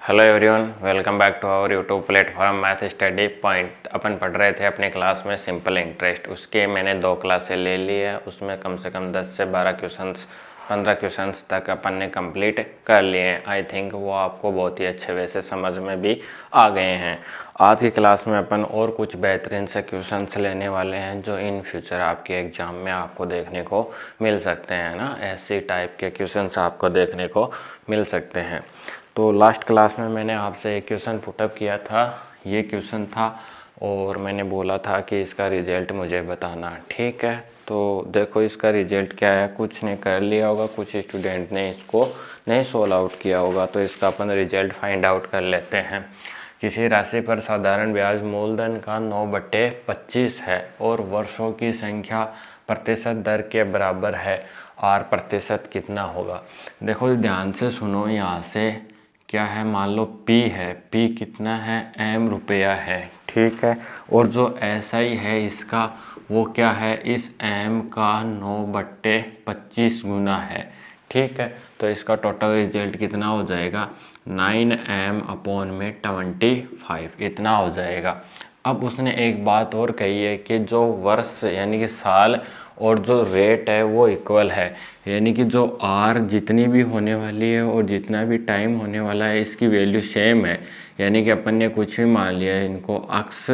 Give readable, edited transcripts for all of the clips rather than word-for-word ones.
Hello everyone, welcome back to our YouTube platform math study point. अपन पढ़ रहे थे अपने क्लास में सिंपल इंटरेस्ट। उसके मैंने 2 क्लासें ले ली है। उसमें कम से कम 10 से 12 क्वेश्चंस 15 क्वेश्चंस तक अपन ने कंप्लीट कर लिए हैं। आई थिंक वो आपको बहुत ही अच्छे वे से समझ में भी आ गए हैं। आज की क्लास में अपन और कुछ बेहतरीन से क्वेश्चंस लेने वाले हैं जो इन फ्यूचर आपके एग्जाम में आपको देखने को मिल सकते हैं ना। ऐसे टाइप के क्वेश्चंस आपको देखने को मिल सकते हैं। तो लास्ट क्लास में मैंने आपसे एक क्वेश्चन पुटअप किया था। ये क्वेश्चन था और मैंने बोला था कि इसका रिजल्ट मुझे बताना। ठीक है, तो देखो इसका रिजल्ट क्या है। कुछ ने कर लिया होगा, कुछ स्टूडेंट ने इसको नहीं सोल्व आउट किया होगा। तो इसका अपन रिजल्ट फाइंड आउट कर लेते हैं। किसी राशि पर साधारण ब्याज मूलधन का 9/25 है और वर्षों की संख्या प्रतिशत दर के बराबर है। आर प्रतिशत कितना होगा। देखो ध्यान से सुनो, यहाँ से क्या है, मान लो P है। P कितना है, M रुपया है। ठीक है, और जो SI है इसका वो क्या है, इस M का 9/25 गुना है। ठीक है, तो इसका टोटल रिजल्ट कितना हो जाएगा, 9M/25 इतना हो जाएगा। अब उसने एक बात और कही है कि जो वर्ष यानी कि साल और जो रेट है वो इक्वल है, यानी कि जो आर जितनी भी होने वाली है और जितना भी टाइम होने वाला है इसकी वैल्यू सेम है। यानी कि अपन ने कुछ भी मान लिया, इनको अक्स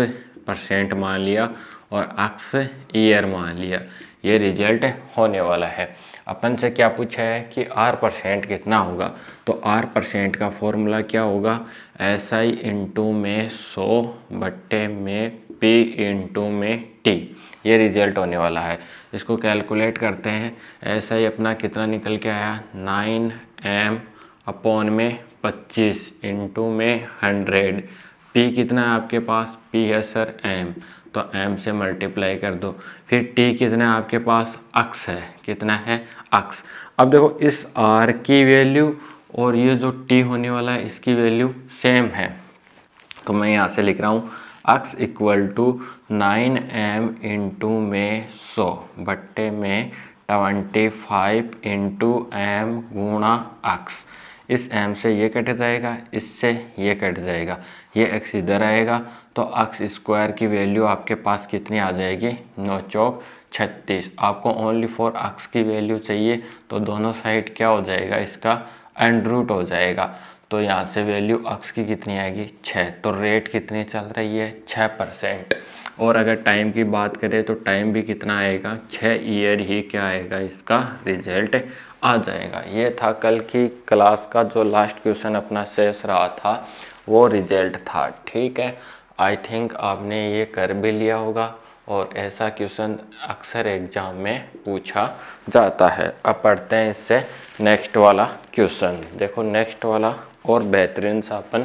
परसेंट मान लिया और अक्स ईयर मान लिया, ये रिजल्ट होने वाला है। अपन से क्या पूछा है कि आर परसेंट कितना होगा। तो आर परसेंट का फॉर्मूला क्या होगा, SI इंटू में 100/में P इंटू में T। ये रिजल्ट होने वाला है। इसको कैलकुलेट करते हैं। SI अपना कितना निकल के आया, 9M/25 इंटू में 100। P कितना है आपके पास, P है सर M, तो M से मल्टीप्लाई कर दो। फिर T कितना है आपके पास, अक्स है, कितना है अक्स। अब देखो इस R की वैल्यू और ये जो T होने वाला है इसकी वैल्यू सेम है। तो मैं यहाँ से लिख रहा हूँ अक्स इक्वल टू 9M इंटू में 100/में 25 इंटू M गुणा अक्स। इस M से ये कट जाएगा, इससे ये कट जाएगा, ये x इधर आएगा, तो अक्स स्क्वायर की वैल्यू आपके पास कितनी आ जाएगी, 9 चौक 36। आपको ओनली फॉर अक्स की वैल्यू चाहिए, तो दोनों साइड क्या हो जाएगा, इसका अंडर रूट हो जाएगा। तो यहाँ से वैल्यू अक्स की कितनी आएगी, 6। तो रेट कितनी चल रही है, 6%। और अगर टाइम की बात करें तो टाइम भी कितना आएगा, 6 ईयर ही क्या आएगा, इसका रिजल्ट आ जाएगा। ये था कल की क्लास का जो लास्ट क्वेश्चन अपना शेष रहा था, वो रिजल्ट था। ठीक है, आई थिंक आपने ये कर भी लिया होगा और ऐसा क्वेश्चन अक्सर एग्जाम में पूछा जाता है। अब पढ़ते हैं इससे नेक्स्ट वाला क्वेश्चन। देखो नेक्स्ट वाला और बेहतरीन सा अपन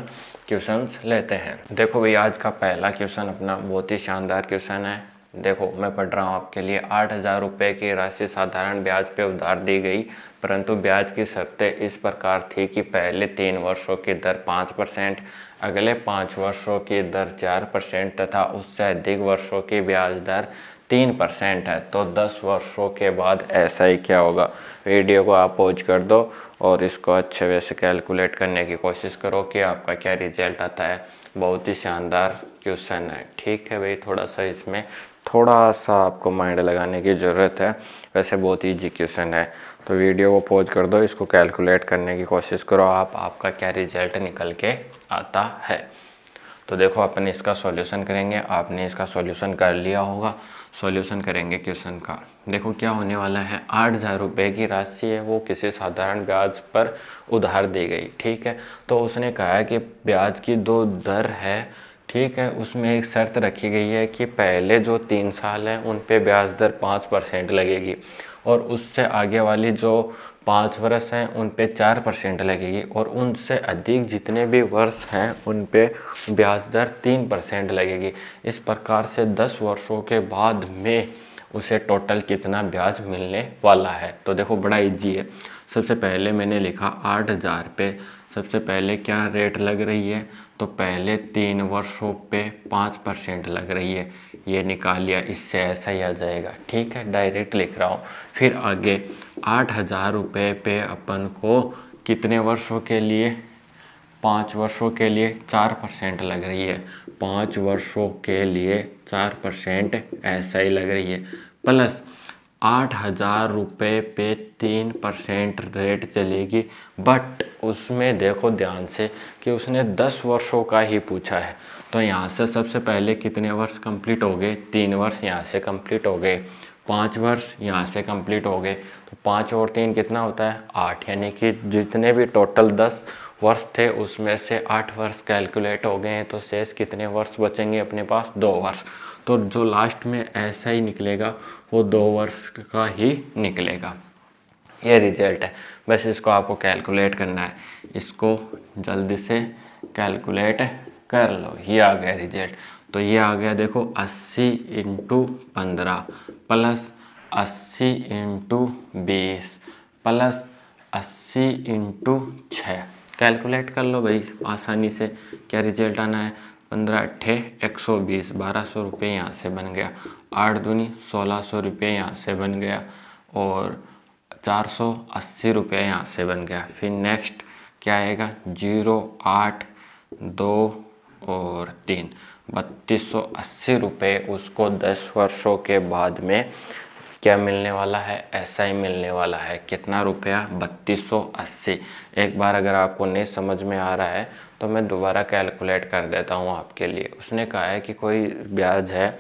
क्वेश्चंस लेते हैं। देखो भाई आज का पहला क्वेश्चन अपना बहुत ही शानदार क्वेश्चन है। देखो मैं पढ़ रहा हूँ आपके लिए। 8,000 रुपये की राशि साधारण ब्याज पे उधार दी गई, परंतु ब्याज की शर्तें इस प्रकार थी कि पहले 3 वर्षों की दर 5%, अगले 5 वर्षों की दर 4% तथा उससे अधिक वर्षों की ब्याज दर 3% है। तो 10 वर्षों के बाद ऐसा ही क्या होगा। वीडियो को आप पॉज कर दो और इसको अच्छे वे से कैलकुलेट करने की कोशिश करो कि आपका क्या रिजल्ट आता है। बहुत ही शानदार क्वेश्चन है। ठीक है भाई, थोड़ा सा इसमें थोड़ा सा आपको माइंड लगाने की ज़रूरत है। वैसे बहुत ईजी क्वेश्चन है। तो वीडियो को पॉज कर दो, इसको कैलकुलेट करने की कोशिश करो आपका क्या रिजल्ट निकल के आता है। तो देखो अपन इसका सॉल्यूशन करेंगे। आपने इसका सॉल्यूशन कर लिया होगा। सॉल्यूशन करेंगे क्वेश्चन का। देखो क्या होने वाला है, 8,000 रुपये की राशि है वो किसी साधारण ब्याज पर उधार दी गई। ठीक है, तो उसने कहा है कि ब्याज की 2 दर है। ठीक है, उसमें एक शर्त रखी गई है कि पहले जो 3 साल हैं उन पे ब्याज दर 5% लगेगी और उससे आगे वाली जो 5 वर्ष हैं उन पे 4% लगेगी और उनसे अधिक जितने भी वर्ष हैं उन पे ब्याज दर 3% लगेगी। इस प्रकार से 10 वर्षों के बाद में उसे टोटल कितना ब्याज मिलने वाला है। तो देखो बड़ा इजी है। सबसे पहले मैंने लिखा 8,000 पे सबसे पहले क्या रेट लग रही है, तो पहले 3 वर्षों पे 5% लग रही है। ये निकाल लिया, इससे ऐसा ही आ जाएगा। ठीक है, डायरेक्ट लिख रहा हूँ। फिर आगे 8,000 रुपये पे अपन को कितने वर्षों के लिए 5 वर्षों के लिए 4% लग रही है, 5 वर्षों के लिए 4% SI लग रही है, प्लस 8,000 रुपये पे 3% रेट चलेगी। बट उसमें देखो ध्यान से कि उसने 10 वर्षों का ही पूछा है, तो यहाँ से सबसे पहले कितने वर्ष कंप्लीट हो गए, 3 वर्ष यहाँ से कंप्लीट हो गए, 5 वर्ष यहाँ से कंप्लीट हो गए, तो 5 और 3 कितना होता है 8, यानी कि जितने भी टोटल 10 वर्ष थे उसमें से 8 वर्ष कैलकुलेट हो गए हैं, तो शेष कितने वर्ष बचेंगे अपने पास, 2 वर्ष। तो जो लास्ट में ऐसा ही निकलेगा वो 2 वर्ष का ही निकलेगा। ये रिजल्ट है, बस इसको आपको कैलकुलेट करना है, इसको जल्दी से कैलकुलेट कर लो। ये आ गया रिजल्ट, तो ये आ गया देखो 80 × 15 प्लस 80 × 20 प्लस 80 × 6। कैलकुलेट कर लो भाई आसानी से, क्या रिजल्ट आना है, 15 × 8 = 120, 1200 रुपये यहाँ से बन गया, 8 दूनी 1600 रुपये यहाँ से बन गया, और 480 रुपये यहाँ से बन गया। फिर नेक्स्ट क्या आएगा, 0, 8, 2 और 3, 3280 रुपये उसको 10 वर्षों के बाद में क्या मिलने वाला है, SI मिलने वाला है। कितना रुपया, 3280। एक बार अगर आपको नहीं समझ में आ रहा है तो मैं दोबारा कैलकुलेट कर देता हूँ आपके लिए। उसने कहा है कि कोई ब्याज है,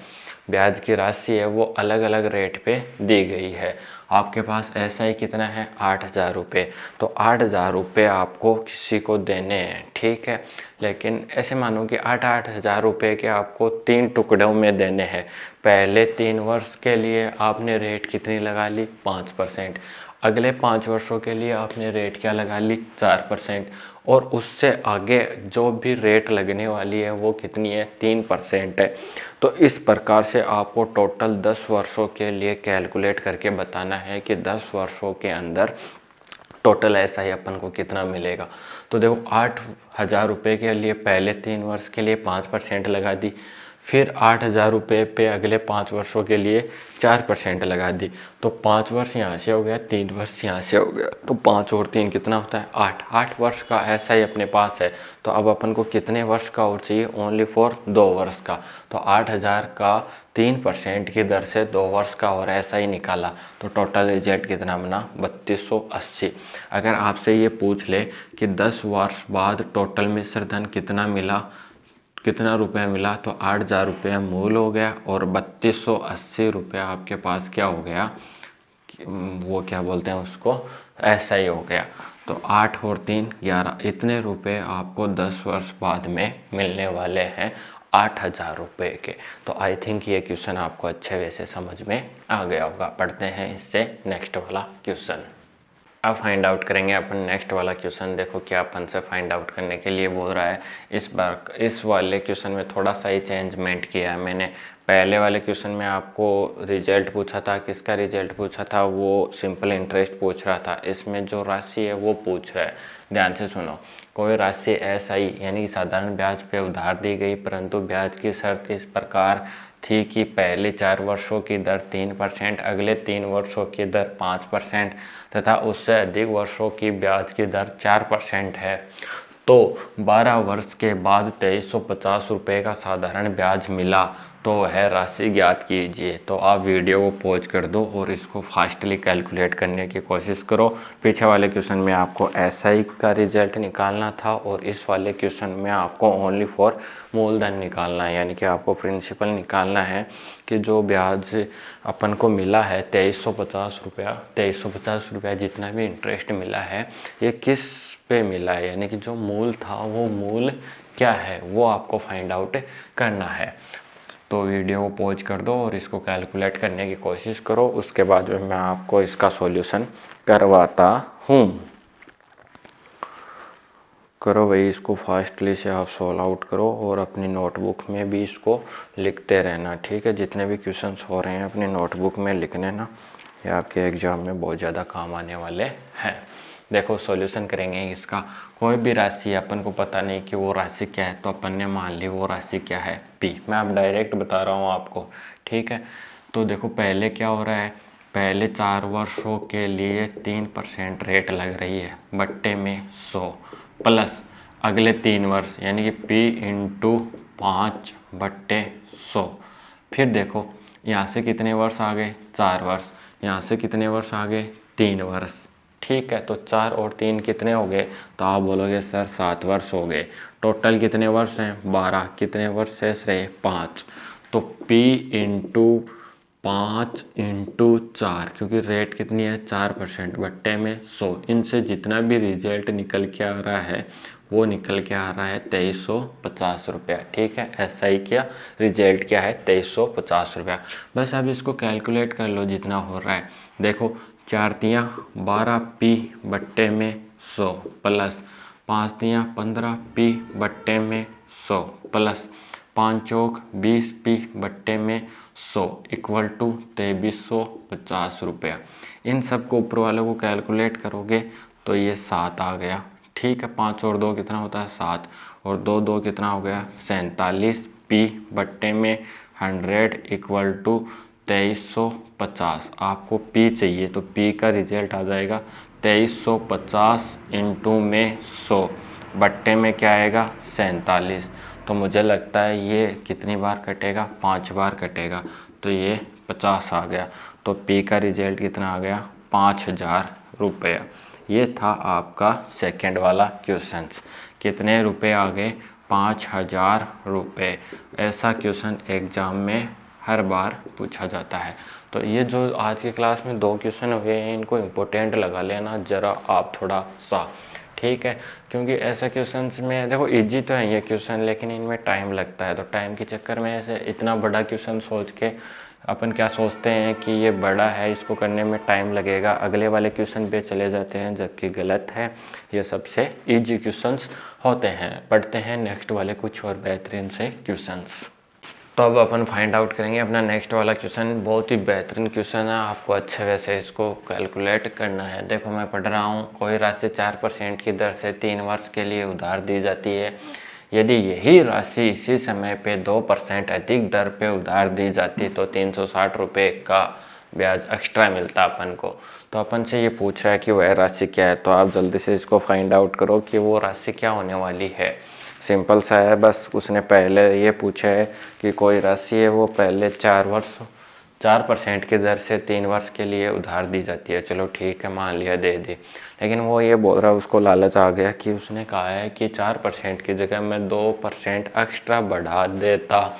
ब्याज की राशि है वो अलग अलग रेट पे दी गई है, आपके पास SI कितना है 8,000 रुपये, तो 8,000 रुपये आपको किसी को देने हैं, ठीक है। लेकिन ऐसे मानो कि 8,000 रुपये के आपको 3 टुकड़ों में देने हैं। पहले 3 वर्ष के लिए आपने रेट कितनी लगा ली, 5%, अगले 5 वर्षों के लिए आपने रेट क्या लगा ली, 4%, और उससे आगे जो भी रेट लगने वाली है वो कितनी है, 3% है। तो इस प्रकार से आपको टोटल 10 वर्षों के लिए कैलकुलेट करके बताना है कि 10 वर्षों के अंदर टोटल ऐसा ही अपन को कितना मिलेगा। तो देखो 8,000 रुपये के लिए पहले 3 वर्ष के लिए 5% लगा दी, फिर 8,000 रुपये पे अगले 5 वर्षों के लिए 4% लगा दी, तो 5 वर्ष यहाँ से हो गया, 3 वर्ष यहाँ से हो गया, तो 5 और 3 कितना होता है, 8 वर्ष का ऐसा ही अपने पास है। तो अब अपन को कितने वर्ष का और चाहिए, ओनली फॉर 2 वर्ष का। तो 8,000 का 3% की दर से 2 वर्ष का और ऐसा ही निकाला, तो टोटल रिजल्ट कितना बना, 3280। अगर आपसे ये पूछ ले कि 10 वर्ष बाद टोटल मिश्र धन कितना मिला, कितना रुपया मिला, तो 8,000 रुपया मूल हो गया और 3280 रुपया आपके पास क्या हो गया, वो क्या बोलते हैं उसको, ऐसा ही हो गया। तो 8 और 3 11, इतने रुपए आपको 10 वर्ष बाद में मिलने वाले हैं 8,000 रुपये के। तो आई थिंक ये क्वेश्चन आपको अच्छे वैसे समझ में आ गया होगा। पढ़ते हैं इससे नेक्स्ट वाला क्वेश्चन। अब फाइंड आउट करेंगे अपन नेक्स्ट वाला क्वेश्चन। देखो क्या अपन से फाइंड आउट करने के लिए बोल रहा है। इस बार इस वाले क्वेश्चन में थोड़ा सा ही चेंजमेंट किया है मैंने। पहले वाले क्वेश्चन में आपको रिजल्ट पूछा था, किसका रिजल्ट पूछा था, वो सिंपल इंटरेस्ट पूछ रहा था। इसमें जो राशि है वो पूछ रहा है, ध्यान से सुनो। कोई राशि SI यानी साधारण ब्याज पे उधार दी गई, परंतु ब्याज की शर्त इस प्रकार थी कि पहले 4 वर्षों की दर 3%, अगले 3 वर्षों की दर 5% तथा उससे अधिक वर्षों की ब्याज की दर 4% है। तो 12 वर्ष के बाद 2350 रुपये का साधारण ब्याज मिला, तो वह राशि ज्ञात कीजिए। तो आप वीडियो को पॉज कर दो और इसको फास्टली कैलकुलेट करने की कोशिश करो। पीछे वाले क्वेश्चन में आपको SI का रिजल्ट निकालना था और इस वाले क्वेश्चन में आपको ओनली फॉर मूलधन निकालना है, यानी कि आपको प्रिंसिपल निकालना है कि जो ब्याज अपन को मिला है 2350 रुपया, 2350 रुपया जितना भी इंटरेस्ट मिला है ये किस पे मिला है, यानी कि जो मूल था वो मूल क्या है वो आपको फाइंड आउट करना है। तो वीडियो को पॉज कर दो और इसको कैलकुलेट करने की कोशिश करो, उसके बाद में मैं आपको इसका सॉल्यूशन करवाता हूँ। करो भाई, इसको फास्टली से आप सॉल्व आउट करो और अपनी नोटबुक में भी इसको लिखते रहना, ठीक है। जितने भी क्वेश्चंस हो रहे हैं अपनी नोटबुक में लिखने ना, ये आपके एग्जाम में बहुत ज़्यादा काम आने वाले हैं। देखो सॉल्यूशन करेंगे इसका। कोई भी राशि अपन को पता नहीं कि वो राशि क्या है, तो अपन ने मान ली वो राशि क्या है, P। मैं अब डायरेक्ट बता रहा हूँ आपको, ठीक है। तो देखो पहले क्या हो रहा है, पहले 4 वर्षों के लिए 3% रेट लग रही है बट्टे में 100, प्लस अगले 3 वर्ष यानी कि P इंटू 5/100। फिर देखो यहाँ से कितने वर्ष आ गए, 4 वर्ष, यहाँ से कितने वर्ष आ गए, 3 वर्ष। ठीक है, तो 4 और 3 कितने हो गए, तो आप बोलोगे सर 7 वर्ष हो गए। टोटल कितने वर्ष हैं, 12। कितने वर्ष शेष रहे, 5। तो P इंटू 5 इंटू 4, क्योंकि रेट कितनी है 4% बट्टे में 100, इनसे जितना भी रिजल्ट निकल के आ रहा है वो निकल के आ रहा है 2350 रुपया। ठीक है, SI का रिजल्ट क्या है, 2350 रुपया। बस अब इसको कैलकुलेट कर लो जितना हो रहा है। देखो 4 तियाँ 12P बट्टे में 100 प्लस 5 तियाँ 15P बट्टे में 100 प्लस 5 चौक 20P बट्टे में 100 इक्वल टू 2350 रुपया। इन सब को ऊपर वालों को कैलकुलेट करोगे तो ये 7 आ गया। ठीक है, 5 और 2 कितना होता है, 7, और 2 2 कितना हो गया, 47P बट्टे में 100 इक्वल टू 2350। आपको P चाहिए तो P का रिजल्ट आ जाएगा 2350 इंटू में 100 बट्टे में क्या आएगा, 47। तो मुझे लगता है ये कितनी बार कटेगा, 5 बार कटेगा, तो ये 50 आ गया। तो P का रिजल्ट कितना आ गया, 5000 रुपया। ये था आपका सेकंड वाला क्वेश्चंस। कितने रुपए आ गए, 5000 रुपये। ऐसा क्वेश्चन एग्जाम में हर बार पूछा जाता है। तो ये जो आज की क्लास में 2 क्वेश्चन हुए हैं, इनको इम्पोर्टेंट लगा लेना ज़रा आप थोड़ा सा। ठीक है, क्योंकि ऐसे क्वेश्चंस में देखो इजी तो है ये क्वेश्चन, लेकिन इनमें टाइम लगता है। तो टाइम के चक्कर में ऐसे इतना बड़ा क्वेश्चन सोच के अपन क्या सोचते हैं कि ये बड़ा है, इसको करने में टाइम लगेगा, अगले वाले क्वेश्चन पे चले जाते हैं, जबकि गलत है। ये सबसे इजी क्वेश्चंस होते हैं। पढ़ते हैं नेक्स्ट वाले कुछ और बेहतरीन से क्वेश्चंस। तो अब अपन फाइंड आउट करेंगे अपना नेक्स्ट वाला क्वेश्चन। बहुत ही बेहतरीन क्वेश्चन है, आपको अच्छे वैसे इसको कैलकुलेट करना है। देखो मैं पढ़ रहा हूँ, कोई राशि 4% की दर से 3 वर्ष के लिए उधार दी जाती है। यदि यही राशि इसी समय पे 2% अधिक दर पे उधार दी जाती तो 360 रुपये का ब्याज एक्स्ट्रा मिलता अपन को। तो अपन से ये पूछ रहा है कि वह राशि क्या है। तो आप जल्दी से इसको फाइंड आउट करो कि वो राशि क्या होने वाली है। सिंपल सा है, बस उसने पहले ये पूछा है कि कोई राशि है वो पहले 4% की दर से 3 वर्ष के लिए उधार दी जाती है। चलो ठीक है, मान लिया दे दी, लेकिन वो ये बोल रहा है, उसको लालच आ गया कि उसने कहा है कि 4% की जगह मैं 2% एक्स्ट्रा बढ़ा देता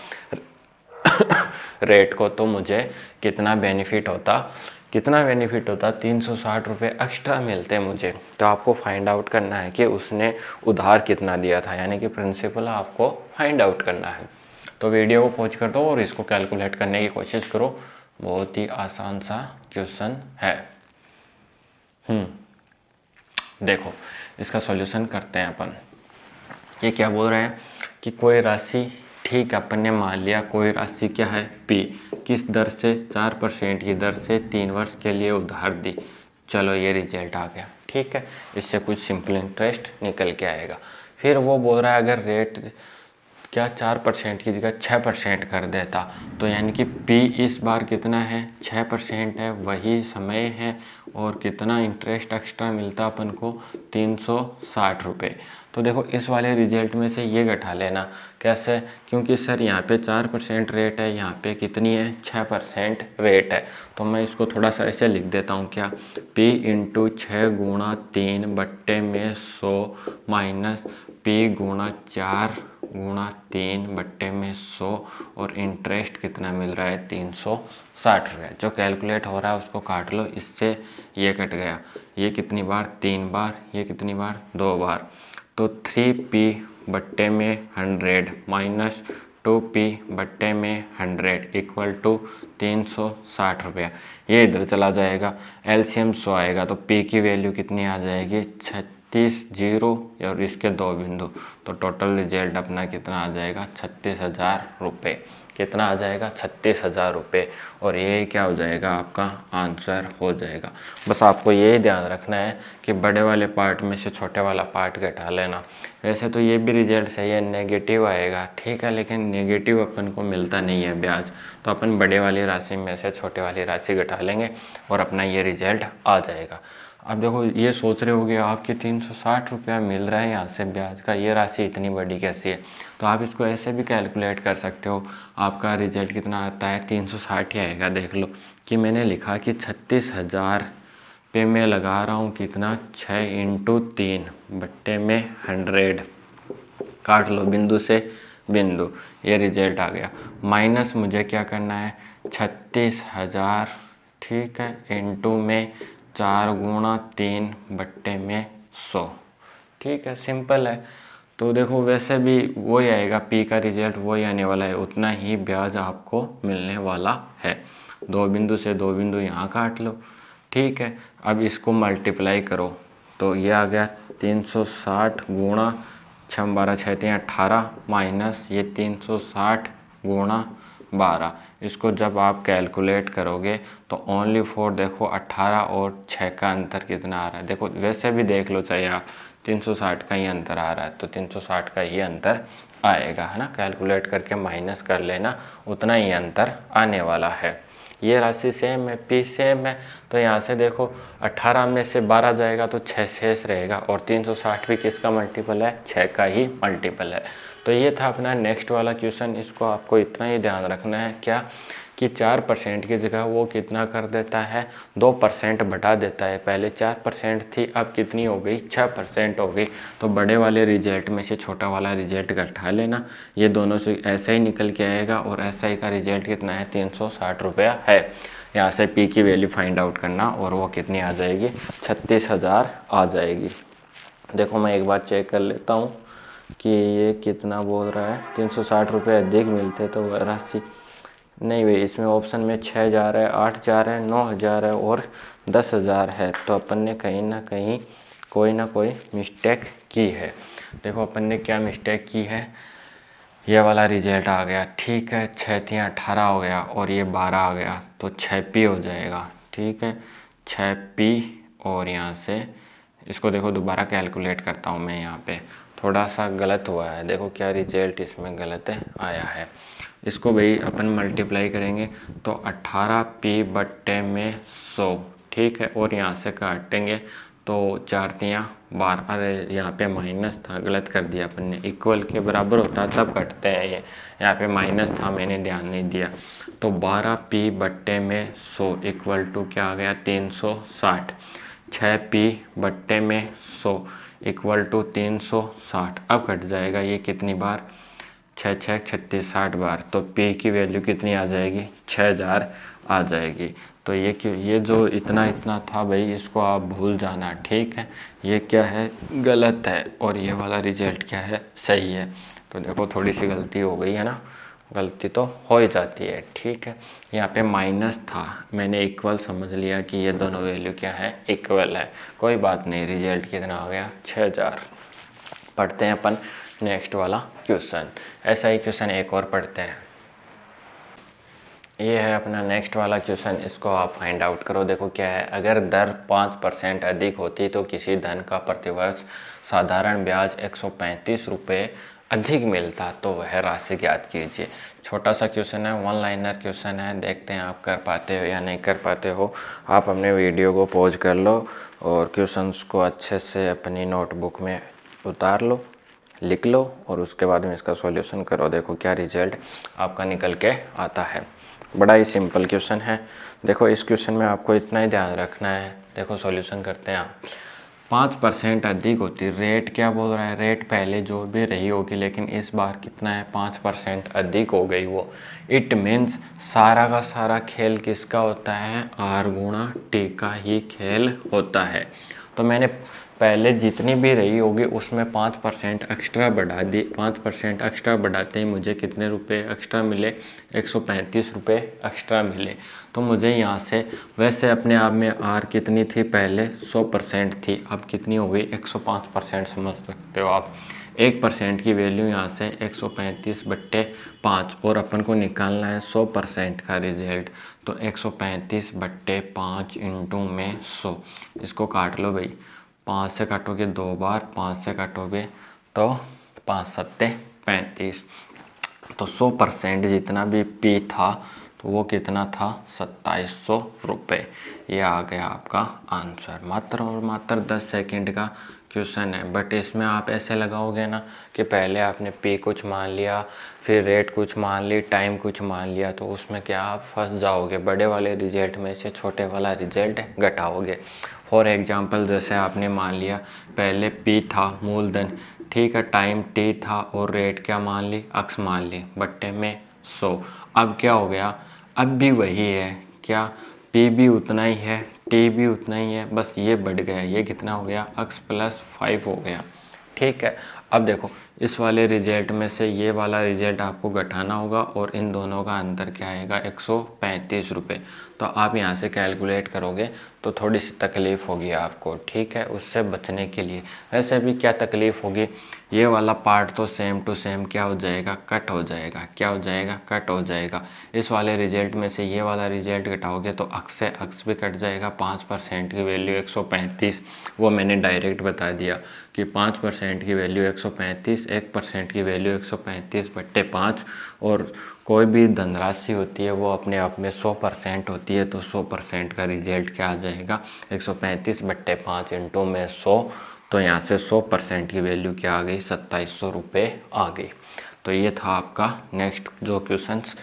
रेट को, तो मुझे कितना बेनिफिट होता, 360 रुपये एक्स्ट्रा मिलते मुझे। तो आपको फाइंड आउट करना है कि उसने उधार कितना दिया था, यानी कि प्रिंसिपल आपको फाइंड आउट करना है। तो वीडियो को पॉज कर दो और इसको कैलकुलेट करने की कोशिश करो। बहुत ही आसान सा क्वेश्चन है। देखो इसका सॉल्यूशन करते हैं अपन। ये क्या बोल रहे हैं कि कोई राशि, ठीक है अपन ने मान लिया कोई राशि क्या है, P, किस दर से, 4% की दर से 3 वर्ष के लिए उधार दी। चलो ये रिजल्ट आ गया। ठीक है, इससे कुछ सिंपल इंटरेस्ट निकल के आएगा। फिर वो बोल रहा है अगर रेट क्या 4% की जगह 6% कर देता, तो यानी कि P इस बार कितना है, 6% है, वही समय है, और कितना इंटरेस्ट एक्स्ट्रा मिलता अपन को, 360 रुपये। तो देखो इस वाले रिजल्ट में से ये घटा लेना। कैसे, क्योंकि सर यहाँ पे 4% रेट है, यहाँ पे कितनी है, 6% रेट है। तो मैं इसको थोड़ा सा ऐसे लिख देता हूँ, क्या, P इंटू 6 गुणा 3 बट्टे में 100 माइनस P गुणा 4 गुणा 3 बट्टे में 100, और इंटरेस्ट कितना मिल रहा है, 360 रुपये। जो कैलकुलेट हो रहा है उसको काट लो, इससे ये कट गया। ये कितनी बार, 3 बार, ये कितनी बार, 2 बार। तो 3P बट्टे में 100 माइनस 2P बट्टे में 100 इक्वल टू 360 रुपया। ये इधर चला जाएगा, LCM 100 आएगा, तो P की वैल्यू कितनी आ जाएगी, 36 जीरो और इसके 2 बिंदु। तो टोटल रिजल्ट अपना कितना आ जाएगा, 36,000 रुपये। कितना आ जाएगा, 36,000 रुपये। और ये क्या हो जाएगा, आपका आंसर हो जाएगा। बस आपको यही ध्यान रखना है कि बड़े वाले पार्ट में से छोटे वाला पार्ट घटा लेना। वैसे तो ये भी रिजल्ट सही है, नेगेटिव आएगा, ठीक है, लेकिन नेगेटिव अपन को मिलता नहीं है ब्याज। तो अपन बड़े वाली राशि में से छोटे वाली राशि घटा लेंगे और अपना ये रिजल्ट आ जाएगा। अब देखो ये सोच रहे होगे आपके 360 रुपया मिल रहा है यहाँ से ब्याज का, ये राशि इतनी बड़ी कैसी है। तो आप इसको ऐसे भी कैलकुलेट कर सकते हो, आपका रिजल्ट कितना आता है 360 ही आएगा। देख लो कि मैंने लिखा कि 36,000 पे मैं लगा रहा हूँ कितना 6 × 3 बट्टे में 100, काट लो बिंदु से बिंदु, ये रिजल्ट आ गया। माइनस मुझे क्या करना है 36,000, ठीक है, इंटू में 4 × 3 बट्टे में 100, ठीक है, सिंपल है। तो देखो वैसे भी वही आएगा, पी का रिजल्ट वही आने वाला है, उतना ही ब्याज आपको मिलने वाला है। दो बिंदु से दो बिंदु यहाँ काट लो, ठीक है। अब इसको मल्टीप्लाई करो तो ये आ गया 360 गुणा 6 12 6 3 18 माइनस ये 360 गुणा 12। इसको जब आप कैलकुलेट करोगे तो ओनली फॉर देखो 18 और 6 का अंतर कितना आ रहा है। देखो वैसे भी देख लो चाहे आप 360 का ही अंतर आ रहा है तो 360 का ही अंतर आएगा, है ना। कैलकुलेट करके माइनस कर लेना, उतना ही अंतर आने वाला है। ये राशि सेम है, पी सेम है, तो यहाँ से देखो 18 में से 12 जाएगा तो 6 शेष रहेगा, और 360 भी किसका मल्टीपल है, 6 का ही मल्टीपल है। तो ये था अपना नेक्स्ट वाला क्वेश्चन। इसको आपको इतना ही ध्यान रखना है क्या कि 4% की जगह वो कितना कर देता है, 2% बढ़ा देता है। पहले 4% थी, अब कितनी हो गई, 6% हो गई। तो बड़े वाले रिजल्ट में से छोटा वाला रिजल्ट घटा लेना, ये दोनों से ऐसा ही निकल के आएगा, और SI का रिजल्ट कितना है 360 रुपया है। यहाँ से P की वैल्यू फाइंड आउट करना, और वो कितनी आ जाएगी, 36,000 आ जाएगी। देखो मैं एक बार चेक कर लेता हूँ कि ये कितना बोल रहा है, 360 रुपये अधिक मिलते तो वह राशि नहीं भाई, इसमें ऑप्शन में 6 जा रहा है, 8 जा रहा है, 9 जा रहा है और 10,000 है। तो अपन ने कहीं ना कहीं कोई ना कोई मिस्टेक की है। देखो अपन ने क्या मिस्टेक की है, ये वाला रिजल्ट आ गया, ठीक है, 6 3 18 हो गया और ये 12 आ गया, तो 6P हो जाएगा, ठीक है, 6P। और यहाँ से इसको देखो दोबारा कैलकुलेट करता हूँ मैं, यहाँ पे थोड़ा सा गलत हुआ है, देखो क्या रिजल्ट इसमें गलत आया है। इसको भाई अपन मल्टीप्लाई करेंगे तो 18P बट्टे में 100, ठीक है, और यहाँ से काटेंगे तो 4 3 12, अरे यहाँ पे माइनस था, गलत कर दिया अपन ने, इक्वल के बराबर होता तब कटते हैं ये, यहाँ पे माइनस था, मैंने ध्यान नहीं दिया। तो 12P बट्टे में 100 इक्वल टू क्या आ गया, 360। 6P बट्टे में 100 इक्वल टू 360। अब कट जाएगा ये कितनी बार, 6 6 36 60 बार, तो P की वैल्यू कितनी आ जाएगी, 6000 आ जाएगी। तो ये क्यों, ये जो इतना इतना था भाई, इसको आप भूल जाना, ठीक है, ये क्या है, गलत है, और ये वाला रिजल्ट क्या है, सही है। तो देखो थोड़ी सी गलती हो गई है ना, गलती तो हो ही जाती है, ठीक है। यहाँ पे माइनस था, मैंने इक्वल समझ लिया कि ये दोनों वैल्यू क्या है, इक्वल है, कोई बात नहीं। रिजल्ट कितना आ गया, 6000। पढ़ते हैं अपन नेक्स्ट वाला क्वेश्चन। ऐसा ही क्वेश्चन एक और पढ़ते हैं। ये है अपना नेक्स्ट वाला क्वेश्चन, इसको आप फाइंड आउट करो। देखो क्या है, अगर दर 5% अधिक होती तो किसी धन का प्रतिवर्ष साधारण ब्याज 135 रुपये अधिक मिलता तो वह राशि ज्ञात कीजिए। छोटा सा क्वेश्चन है, वन लाइनर क्वेश्चन है, देखते हैं आप कर पाते हो या नहीं कर पाते हो। आप अपने वीडियो को पॉज कर लो और क्वेश्चंस को अच्छे से अपनी नोटबुक में उतार लो, लिख लो, और उसके बाद में इसका सॉल्यूशन करो। देखो क्या रिजल्ट आपका निकल के आता है। बड़ा ही सिंपल क्वेश्चन है। देखो इस क्वेश्चन में आपको इतना ही ध्यान रखना है। देखो सॉल्यूशन करते हैं आप। 5% अधिक होती, रेट क्या बोल रहा है, रेट पहले जो भी रही होगी लेकिन इस बार कितना है, 5% अधिक हो गई वो। इट मीन्स सारा का सारा खेल किसका होता है, R गुणा T का ही खेल होता है। तो मैंने पहले जितनी भी रही होगी उसमें 5% एक्स्ट्रा बढ़ा दी। 5% एक्स्ट्रा बढ़ाते ही मुझे कितने रुपए एक्स्ट्रा मिले, 135 रुपये एक्स्ट्रा मिले। तो मुझे यहाँ से, वैसे अपने आप में R कितनी थी पहले, 100% थी, अब कितनी हो गई, 105% समझ सकते हो आप। 1% की वैल्यू यहाँ से 135/5, और अपन को निकालना है 100% का रिजल्ट। तो 135/5 इंटू में 100, इसको काट लो भाई, 5 से काटोगे 2 बार, 5 से काटोगे तो 5 7 35। तो 100% जितना भी P था तो वो कितना था 2700 रुपये। ये आ गया आपका आंसर। मात्र और मात्र 10 सेकंड का क्वेश्चन है, बट इसमें आप ऐसे लगाओगे ना कि पहले आपने पी कुछ मान लिया, फिर रेट कुछ मान ली, टाइम कुछ मान लिया, तो उसमें क्या आप फंस जाओगे। बड़े वाले रिजल्ट में से छोटे वाला रिजल्ट घटाओगे। फॉर एग्जांपल जैसे आपने मान लिया पहले पी था मूलधन, ठीक है, टाइम टी था और रेट क्या मान ली, अक्स मान ली, बट्टे में 100। अब क्या हो गया, अब भी वही है, क्या पी भी उतना ही है, टी भी उतना ही है, बस ये बढ़ गया, ये कितना हो गया, अक्स प्लस 5 हो गया। ठीक है, अब देखो इस वाले रिजल्ट में से ये वाला रिजल्ट आपको घटाना होगा और इन दोनों का अंतर क्या आएगा, 135 रुपये। तो आप यहाँ से कैलकुलेट करोगे तो थोड़ी सी तकलीफ़ होगी आपको, ठीक है, उससे बचने के लिए। वैसे भी क्या तकलीफ़ होगी, ये वाला पार्ट तो सेम टू सेम क्या हो जाएगा, कट हो जाएगा। क्या हो जाएगा, कट हो जाएगा। इस वाले रिजल्ट में से ये वाला रिजल्ट घटाओगे तो अक्स से अक्स भी कट जाएगा। 5% की वैल्यू 135, वो मैंने डायरेक्ट बता दिया कि 5% की वैल्यू 135, 1% की वैल्यू 135/5। और कोई भी धनराशि होती है वो अपने आप में 100% होती है, तो 100% का रिजल्ट क्या आ जाएगा, 135/5 इंटू में 100। तो यहाँ से 100% की वैल्यू क्या आ गई, 2700 रुपये आ गई। तो ये था आपका नेक्स्ट जो क्वेश्चंस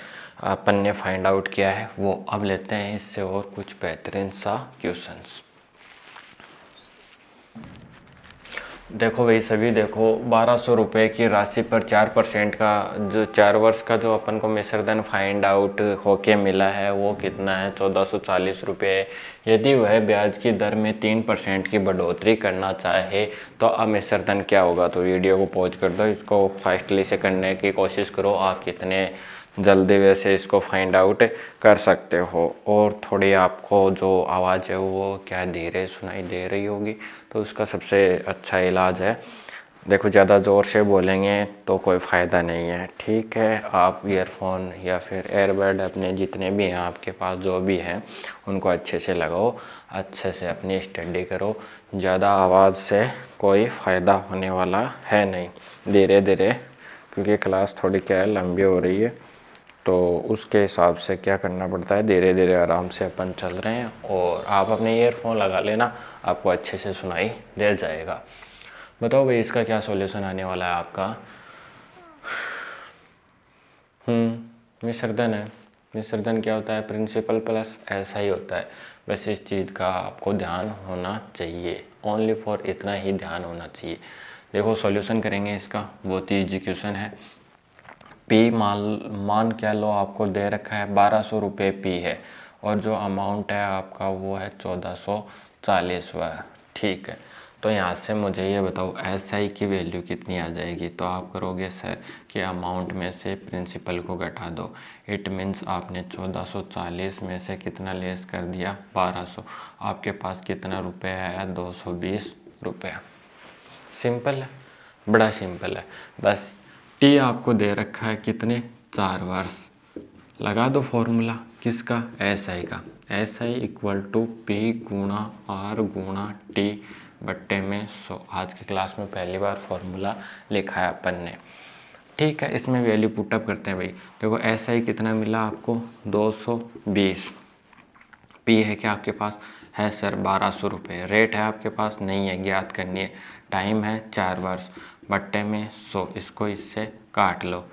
अपन ने फाइंड आउट किया है वो। अब लेते हैं इससे और कुछ बेहतरीन सा क्वेश्चंस। देखो भाई सभी, देखो 1200 रुपये की राशि पर 4% का जो 4 वर्ष का जो अपन को मिश्रधन फाइंड आउट होके मिला है वो कितना है, 1440 रुपये। यदि वह ब्याज की दर में 3% की बढ़ोतरी करना चाहे तो अब मिश्रधन क्या होगा। तो वीडियो को पॉज कर दो, इसको फास्टली से करने की कोशिश करो, आप कितने जल्दी वैसे इसको फाइंड आउट कर सकते हो। और थोड़ी आपको जो आवाज़ है वो क्या धीरे सुनाई दे रही होगी, तो उसका सबसे अच्छा इलाज है, देखो ज़्यादा ज़ोर से बोलेंगे तो कोई फ़ायदा नहीं है, ठीक है। आप ईयरफोन या फिर एयरबड अपने जितने भी हैं आपके पास जो भी हैं उनको अच्छे से लगाओ, अच्छे से अपनी स्टडी करो। ज़्यादा आवाज़ से कोई फ़ायदा होने वाला है नहीं। धीरे धीरे, क्योंकि क्लास थोड़ी क्या है लंबी हो रही है, तो उसके हिसाब से क्या करना पड़ता है, धीरे धीरे आराम से अपन चल रहे हैं। और आप अपने ईयरफोन लगा लेना, आपको अच्छे से सुनाई दे जाएगा। बताओ भाई इसका क्या सॉल्यूशन आने वाला है आपका। मिश्रधन है। मिश्रधन क्या होता है, प्रिंसिपल प्लस ऐसा ही होता है। वैसे इस चीज़ का आपको ध्यान होना चाहिए, ओनली फॉर इतना ही ध्यान होना चाहिए। देखो सॉल्यूशन करेंगे इसका, बहुत ही ईजी क्वेश्चन है। पी मान क्या लो आपको दे रखा है 1200 रुपये पी है, और जो अमाउंट है आपका वो है 1440 हुआ, ठीक है। तो यहाँ से मुझे ये बताओ एस आई की वैल्यू कितनी आ जाएगी। तो आप करोगे सर कि अमाउंट में से प्रिंसिपल को घटा दो। इट मीन्स आपने 1440 में से कितना लेस कर दिया, 1200। आपके पास कितना रुपये आया, 220 रुपये। सिंपल है, बड़ा सिंपल है। बस टी आपको दे रखा है कितने, 4 वर्ष। लगा दो फॉर्मूला किसका, एस आई का। S I equal to P गुणा आर गुणा टी बट्टे में 100। आज की क्लास में पहली बार फॉर्मूला लिखा है अपन ने, ठीक है। इसमें वैल्यू पुटअप करते हैं भाई। देखो एस आई कितना मिला आपको, 220। पी है क्या आपके पास, है सर 1200 रुपये। रेट है आपके पास, नहीं है, ज्ञात करनी है। टाइम है 4 वर्ष, बट्टे में 100। इसको इससे काट लो,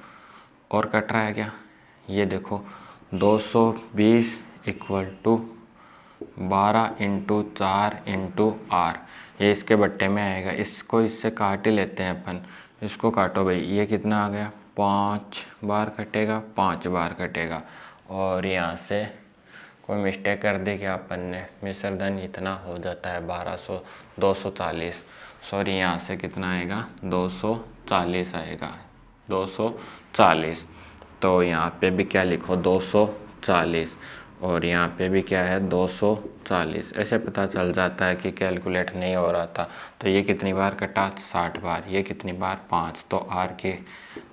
और कट रहा है क्या, ये देखो 220 equal to 12 into 4 into R, ये इसके बट्टे में आएगा। इसको इससे काट ही लेते हैं अपन, इसको काटो भाई, ये कितना आ गया, 5 बार कटेगा, 5 बार कटेगा। और यहाँ से कोई मिस्टेक कर दी क्या अपन ने, मिश्रधन इतना हो जाता है 1200, 240। सॉरी, यहाँ से कितना आएगा, 240 आएगा, 240। तो यहाँ पे भी क्या लिखो, 240, और यहाँ पे भी क्या है, 240। ऐसे पता चल जाता है कि कैलकुलेट नहीं हो रहा था। तो ये कितनी बार कटा, 60 बार। ये कितनी बार, 5। तो आर की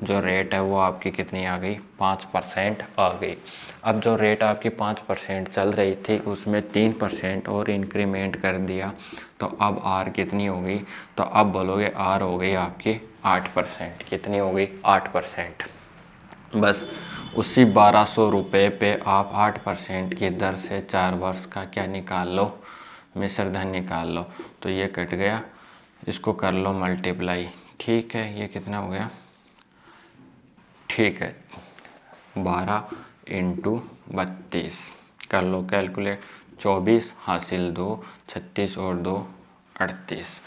जो रेट है वो आपकी कितनी आ गई, 5% आ गई। अब जो रेट आपकी 5% चल रही थी उसमें 3% और इंक्रीमेंट कर दिया, तो अब आर कितनी हो गई, तो अब बोलोगे आर हो गई आपकी 8%। कितनी हो गई, 8%। बस उसी 1200 रुपये पे आप 8% की दर से 4 वर्ष का क्या निकाल लो, मिश्र धन निकाल लो। तो ये कट गया, इसको कर लो मल्टीप्लाई। ठीक है, ये कितना हो गया, ठीक है 12 इंटू 32 कर लो कैलकुलेट। 24 हासिल 2, 36 और 2 38।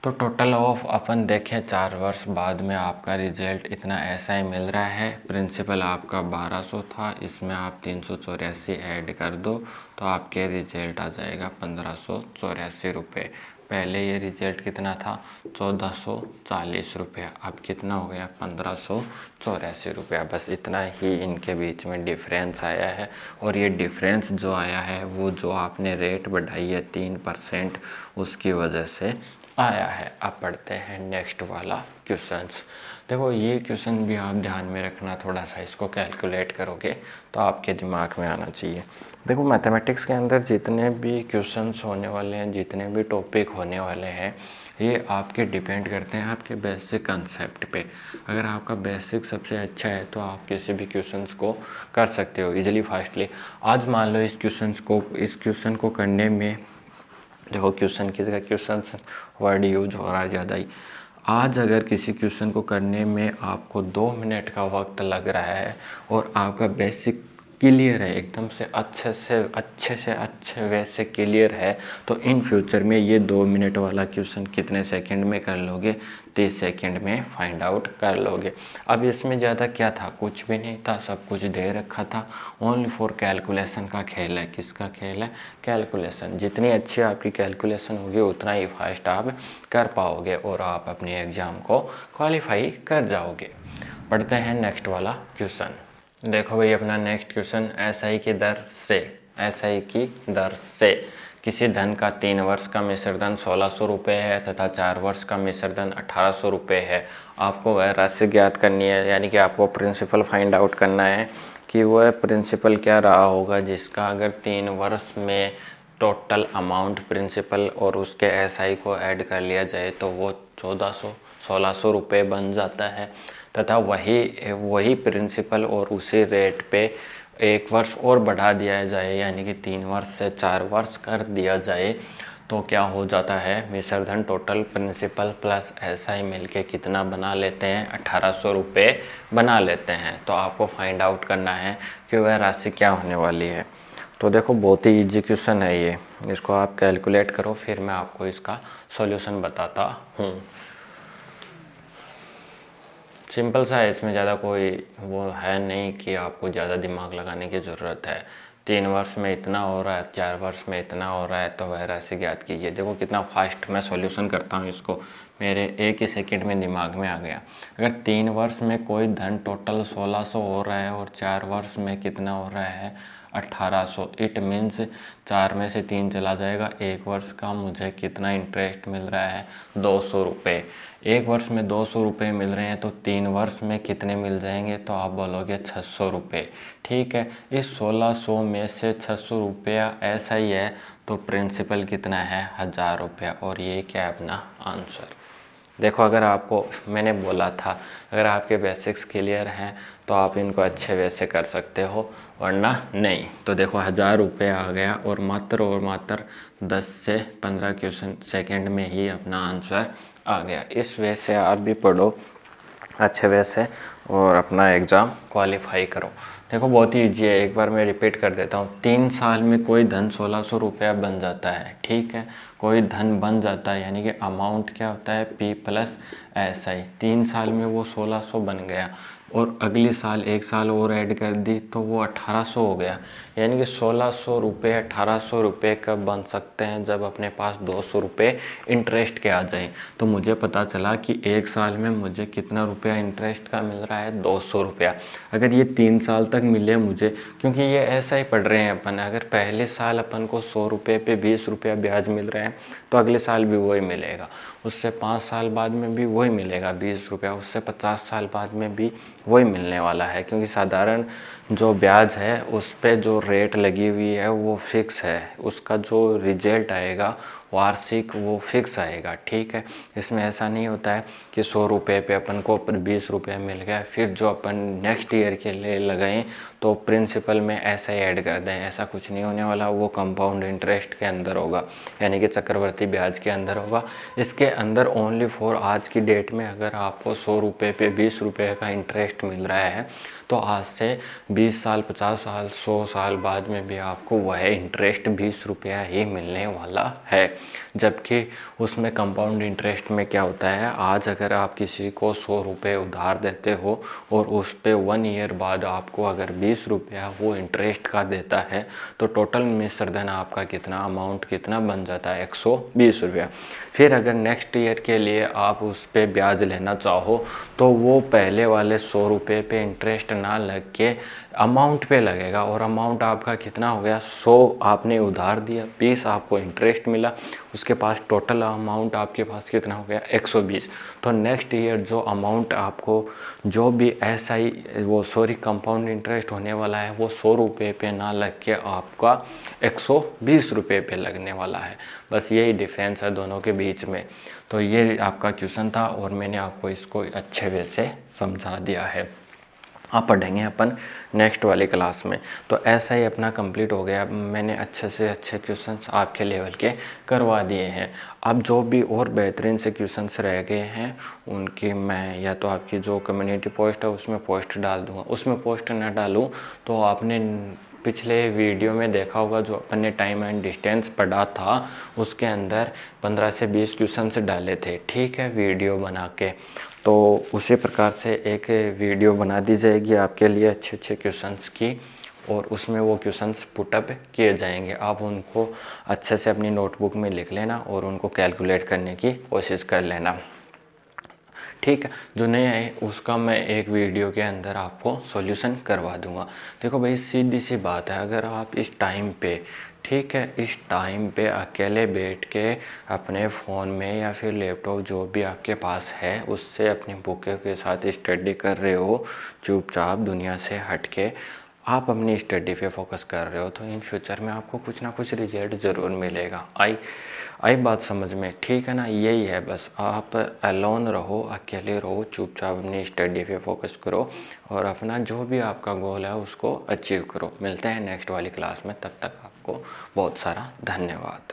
तो टोटल ऑफ अपन देखें 4 वर्ष बाद में आपका रिजल्ट इतना ऐसा ही मिल रहा है। प्रिंसिपल आपका 1200 था, इसमें आप 384 ऐड कर दो तो आपके रिजल्ट आ जाएगा 1584 रुपये। पहले ये रिजल्ट कितना था, 1440 रुपया, अब कितना हो गया 1584 रुपया। बस इतना ही इनके बीच में डिफरेंस आया है। और ये डिफरेंस जो आया है वो जो आपने रेट बढ़ाई है 3%, उसकी वजह से आया है। अब पढ़ते हैं नेक्स्ट वाला क्वेश्चंस। देखो ये क्वेश्चन भी आप ध्यान में रखना, थोड़ा सा इसको कैलकुलेट करोगे तो आपके दिमाग में आना चाहिए। देखो मैथमेटिक्स के अंदर जितने भी क्वेश्चंस होने वाले हैं, जितने भी टॉपिक होने वाले हैं, ये आपके डिपेंड करते हैं आपके बेसिक कंसेप्ट पे। अगर आपका बेसिक सबसे अच्छा है तो आप किसी भी क्वेश्चंस को कर सकते हो इजीली फास्टली। आज मान लो इस क्वेश्चन को करने में, देखो क्वेश्चन की जगह क्वेश्चन वर्ड यूज हो रहा है ज़्यादा ही। आज अगर किसी क्वेश्चन को करने में आपको 2 मिनट का वक्त लग रहा है और आपका बेसिक क्लियर है, एकदम से अच्छे वे से क्लियर है, तो इन फ्यूचर में ये 2 मिनट वाला क्वेश्चन कितने सेकंड में कर लोगे, 30 सेकंड में फाइंड आउट कर लोगे। अब इसमें ज़्यादा क्या था, कुछ भी नहीं था, सब कुछ दे रखा था। ओनली फॉर कैलकुलेशन का खेल है। किसका खेल है, कैलकुलेशन। जितनी अच्छी आपकी कैलकुलेशन होगी उतना ही फास्ट आप कर पाओगे और आप अपने एग्ज़ाम को क्वालिफाई कर जाओगे। पढ़ते हैं नेक्स्ट वाला क्वेश्चन। देखो भाई अपना नेक्स्ट क्वेश्चन, एसआई की दर से किसी धन का 3 वर्ष का मिश्र धन 1600 रुपये है तथा 4 वर्ष का मिश्र धन 1800 रुपये है। आपको वह राशि ज्ञात करनी है, यानी कि आपको प्रिंसिपल फाइंड आउट करना है कि वह प्रिंसिपल क्या रहा होगा जिसका अगर 3 वर्ष में टोटल अमाउंट प्रिंसिपल और उसके एसआई को ऐड कर लिया जाए तो वो 1600 रुपये बन जाता है। तथा वही प्रिंसिपल और उसी रेट पे 1 वर्ष और बढ़ा दिया जाए, यानी कि 3 वर्ष से 4 वर्ष कर दिया जाए, तो क्या हो जाता है, मिश्र धन टोटल प्रिंसिपल प्लस एसआई मिलके कितना बना लेते हैं, 1800 रुपये बना लेते हैं। तो आपको फाइंड आउट करना है कि वह राशि क्या होने वाली है। तो देखो बहुत ही इजी क्वेश्चन है ये, इसको आप कैलकुलेट करो, फिर मैं आपको इसका सॉल्यूशन बताता हूँ। सिंपल सा है, इसमें ज़्यादा कोई वो है नहीं कि आपको ज़्यादा दिमाग लगाने की ज़रूरत है। 3 वर्ष में इतना हो रहा है, 4 वर्ष में इतना हो रहा है, तो वह राशि ज्ञात कीजिए। देखो कितना फास्ट मैं सॉल्यूशन करता हूँ इसको, मेरे 1 ही सेकंड में दिमाग में आ गया। अगर 3 वर्ष में कोई धन टोटल 1600 हो रहा है और 4 वर्ष में कितना हो रहा है, 1800, इट मीन्स 4 में से 3 चला जाएगा। 1 वर्ष का मुझे कितना इंटरेस्ट मिल रहा है, 200 रुपये। 1 वर्ष में 200 रुपये मिल रहे हैं तो 3 वर्ष में कितने मिल जाएंगे, तो आप बोलोगे 600 रुपये। ठीक है, इस 1600 में से 600 रुपया ऐसा ही है, तो प्रिंसिपल कितना है, 1000 रुपया। और ये क्या है अपना आंसर। देखो अगर आपको, मैंने बोला था अगर आपके बेसिक्स क्लियर हैं तो आप इनको अच्छे वे से कर सकते हो, वरना नहीं। तो देखो 1000 रुपये आ गया और मात्र 10 से 15 क्वेश्चन सेकंड में ही अपना आंसर आ गया। इस वे से आप भी पढ़ो अच्छे वे से और अपना एग्ज़ाम क्वालिफाई करो। देखो बहुत ही ईजी है, एक बार मैं रिपीट कर देता हूँ। 3 साल में कोई धन 1600 रुपया बन जाता है, ठीक है, कोई धन बन जाता है, यानी कि अमाउंट क्या होता है, P प्लस SI। 3 साल में वो 1600 बन गया और अगले साल 1 साल और ऐड कर दी तो वो 1800 हो गया। यानी कि 1600 रुपये 1800 रुपये कब बन सकते हैं, जब अपने पास 200 रुपये इंटरेस्ट के आ जाएं। तो मुझे पता चला कि 1 साल में मुझे कितना रुपया इंटरेस्ट का मिल रहा है, 200 रुपया। अगर ये 3 साल तक मिले मुझे, क्योंकि ये ऐसा ही पढ़ रहे हैं अपन, अगर पहले साल अपन को 100 रुपये पे 20 रुपया ब्याज मिल रहा है तो अगले साल भी वही मिलेगा, उससे 5 साल बाद में भी वही मिलेगा 20 रुपया, उससे 50 साल बाद में भी वही मिलने वाला है, क्योंकि साधारण जो ब्याज है उस पे जो रेट लगी हुई है वो फिक्स है, उसका जो रिजल्ट आएगा वार्षिक वो फिक्स आएगा। ठीक है, इसमें ऐसा नहीं होता है कि 100 रुपये पे अपन को 20 रुपये मिल गया, फिर जो अपन नेक्स्ट ईयर के लिए लगाएं तो प्रिंसिपल में ऐसा ही ऐड कर दें, ऐसा कुछ नहीं होने वाला। वो कंपाउंड इंटरेस्ट के अंदर होगा, यानी कि चक्रवर्ती ब्याज के अंदर होगा। इसके अंदर ओनली फॉर आज की डेट में अगर आपको 100 रुपये पे 20 रुपये का इंटरेस्ट मिल रहा है तो आज से 20 साल 50 साल 100 साल बाद में भी आपको वह इंटरेस्ट 20 रुपया ही मिलने वाला है। जबकि उसमें कंपाउंड इंटरेस्ट में क्या होता है, आज अगर आप किसी को 100 रुपये उधार देते हो और उस पे 1 ईयर बाद आपको अगर 20 रुपया वो इंटरेस्ट का देता है तो टोटल मिश्र धन आपका कितना अमाउंट कितना बन जाता है, 120 रुपया। फिर अगर नेक्स्ट ईयर के लिए आप उस पे ब्याज लेना चाहो तो वो पहले वाले 100 रुपये पे इंटरेस्ट ना लग के अमाउंट पे लगेगा, और अमाउंट आपका कितना हो गया, 100 आपने उधार दिया, 20 आपको इंटरेस्ट मिला, उसके पास टोटल अमाउंट आपके पास कितना हो गया, 120। तो नेक्स्ट ईयर जो अमाउंट आपको जो भी SI वो सॉरी कंपाउंड इंटरेस्ट होने वाला है वो 100 रुपये पे ना लग के आपका 120 रुपये पे लगने वाला है। बस यही डिफरेंस है दोनों के बीच में। तो ये आपका क्वेश्चन था और मैंने आपको इसको अच्छे वे से समझा दिया है। आप पढ़ेंगे अपन नेक्स्ट वाली क्लास में। तो ऐसा ही अपना कंप्लीट हो गया। मैंने अच्छे से अच्छे क्वेश्चंस आपके लेवल के करवा दिए हैं। अब जो भी और बेहतरीन से क्वेश्चंस रह गए हैं उनकी मैं या तो आपकी जो कम्युनिटी पोस्ट है उसमें पोस्ट डाल दूंगा। उसमें पोस्ट ना डालूँ तो आपने पिछले वीडियो में देखा होगा जो अपन ने टाइम एंड डिस्टेंस पढ़ा था उसके अंदर 15 से 20 क्वेश्चंस डाले थे, ठीक है, वीडियो बना के। तो उसी प्रकार से एक वीडियो बना दी जाएगी आपके लिए अच्छे अच्छे क्वेश्चंस की, और उसमें वो क्वेश्चंस पुटअप किए जाएंगे। आप उनको अच्छे से अपनी नोटबुक में लिख लेना और उनको कैलकुलेट करने की कोशिश कर लेना, ठीक है। जो नहीं है उसका मैं एक वीडियो के अंदर आपको सॉल्यूशन करवा दूंगा। देखो भाई सीधी सी बात है, अगर आप इस टाइम पे, ठीक है, इस टाइम पे अकेले बैठ के अपने फ़ोन में या फिर लैपटॉप जो भी आपके पास है उससे अपनी बुकों के साथ स्टडी कर रहे हो, चुपचाप दुनिया से हट के आप अपनी स्टडी पे फोकस कर रहे हो, तो इन फ्यूचर में आपको कुछ ना कुछ रिजल्ट ज़रूर मिलेगा। आई बात समझ में, ठीक है ना। यही है बस, आप अलोन रहो, अकेले रहो, चुपचाप अपनी स्टडी पे फोकस करो और अपना जो भी आपका गोल है उसको अचीव करो। मिलते हैं नेक्स्ट वाली क्लास में, तब तक आपको बहुत सारा धन्यवाद।